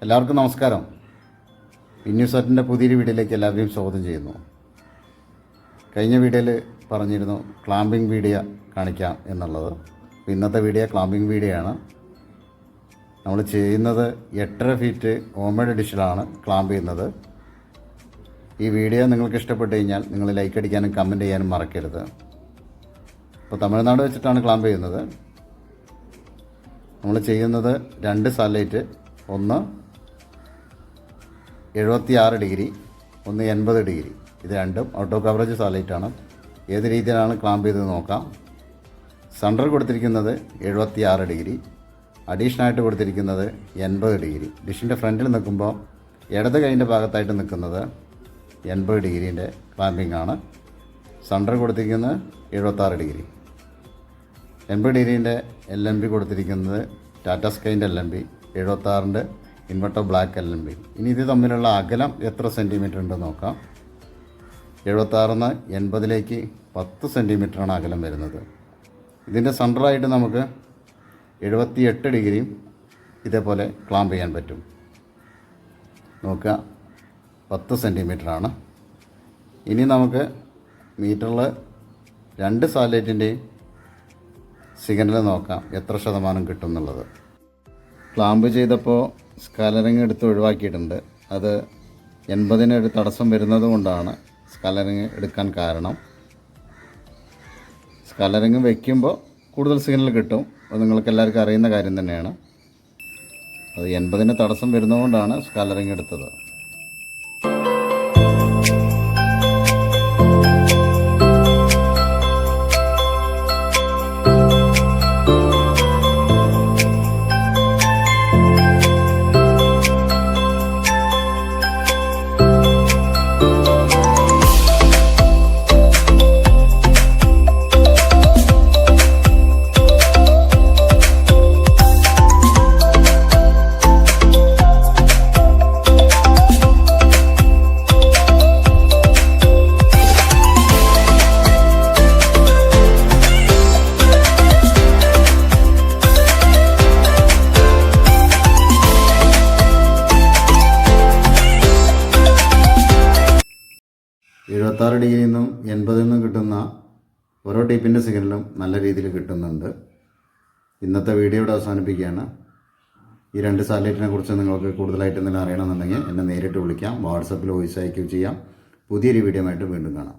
എല്ലാവർക്കും നമസ്കാരം. ഇന്യൂസെറ്റിൻ്റെ പുതിയൊരു വീഡിയോയിലേക്ക് എല്ലാവരെയും സ്വാഗതം ചെയ്യുന്നു. കഴിഞ്ഞ വീഡിയോയിൽ പറഞ്ഞിരുന്നു ക്ലാമ്പിംഗ് വീഡിയോ കാണിക്കാം എന്നുള്ളത്. ഇന്നത്തെ വീഡിയോ ക്ലാമ്പിംഗ് വീഡിയോ ആണ്. നമ്മൾ ചെയ്യുന്നത് 8.5 ഫീറ്റ് ഓമഡ് ഡിഷിലാണ് ക്ലാമ്പ് ചെയ്യുന്നത്. ഈ വീഡിയോ നിങ്ങൾക്ക് ഇഷ്ടപ്പെട്ട് കഴിഞ്ഞാൽ നിങ്ങൾ ലൈക്ക് അടിക്കാനും കമൻറ്റ് ചെയ്യാനും മറക്കരുത്. ഇപ്പോൾ തമിഴ്നാട് വെച്ചിട്ടാണ് ക്ലാമ്പ് ചെയ്യുന്നത്. നമ്മൾ ചെയ്യുന്നത് 2 സാറ്റലൈറ്റ്, ഒന്ന് 76 ഡിഗ്രി, ഒന്ന് 80 ഡിഗ്രി. ഇത് രണ്ടും ഔട്ട് ഓഫ് കവറേജ് സാറ്റലൈറ്റാണ്. ഏത് രീതിയിലാണ് ക്ലാമ്പ് ചെയ്ത് നോക്കാം. സെൻറ്റർ കൊടുത്തിരിക്കുന്നത് 76 ഡിഗ്രി, അഡീഷണലായിട്ട് കൊടുത്തിരിക്കുന്നത് 80 ഡിഗ്രി. ഡിഷിൻ്റെ ഫ്രണ്ടിൽ നിൽക്കുമ്പോൾ ഇടത് കൈയിൻ്റെ ഭാഗത്തായിട്ട് നിൽക്കുന്നത് 80 ഡിഗ്രീൻ്റെ ക്ലാമ്പിംഗ് ആണ്. സെൻറ്റർ കൊടുത്തിരിക്കുന്നത് 76 ഡിഗ്രി. 80 ഡിഗ്രീൻ്റെ LMB കൊടുത്തിരിക്കുന്നത് ടാറ്റ സ്കൈൻ്റെ LMB, 76ൻ്റെ ഇൻവെർട്ടർ ബ്ലാക്ക് LMB. ഇനി ഇത് തമ്മിലുള്ള അകലം എത്ര സെൻറ്റിമീറ്റർ ഉണ്ടെന്ന് നോക്കാം. 76 80ലേക്ക് 10 സെൻറ്റിമീറ്ററാണ് അകലം വരുന്നത്. ഇതിൻ്റെ സെൻറ്ററായിട്ട് നമുക്ക് 78 ഡിഗ്രിയും ഇതേപോലെ ക്ലാമ്പ് ചെയ്യാൻ പറ്റും. നോക്കുക, 10 സെൻറ്റിമീറ്ററാണ്. ഇനി നമുക്ക് മീറ്ററിൽ 2 സാറ്റലൈറ്റിൻ്റെയും സിഗ്നൽ നോക്കാം എത്ര ശതമാനം കിട്ടും എന്നുള്ളത്. ക്ലാമ്പ് ചെയ്തപ്പോൾ സ്കാലറിങ് എടുത്ത് ഒഴിവാക്കിയിട്ടുണ്ട്. അത് 80-ന് ഒരു തടസ്സം വരുന്നത് കൊണ്ടാണ് സ്കാലറിങ് എടുക്കാൻ കാരണം. സ്കാലറിങ് വയ്ക്കുമ്പോൾ കൂടുതൽ സിഗ്നൽ കിട്ടും. അത് നിങ്ങൾക്ക് എല്ലാവർക്കും അറിയുന്ന കാര്യം തന്നെയാണ്. അത് 80-ന് തടസ്സം വരുന്നതുകൊണ്ടാണ് സ്കാലറിങ് എടുത്തത്. ഡിഗ്രിയിൽ നിന്നും 80 നിന്നും കിട്ടുന്ന ഓരോ ടൈപ്പിൻ്റെ സിഗ്നലും നല്ല രീതിയിൽ കിട്ടുന്നുണ്ട്. ഇന്നത്തെ വീഡിയോ ഇവിടെ അവസാനിപ്പിക്കുകയാണ്. ഈ 2 സാറ്റലൈറ്റിനെ കുറിച്ച് നിങ്ങൾക്ക് കൂടുതലായിട്ട് എന്തെങ്കിലും അറിയണമെന്നുണ്ടെങ്കിൽ എന്നെ നേരിട്ട് വിളിക്കാം, വാട്സപ്പിൽ വോയിസ് അയക്കുകയും ചെയ്യാം. പുതിയൊരു വീഡിയോ ആയിട്ട് വീണ്ടും കാണാം.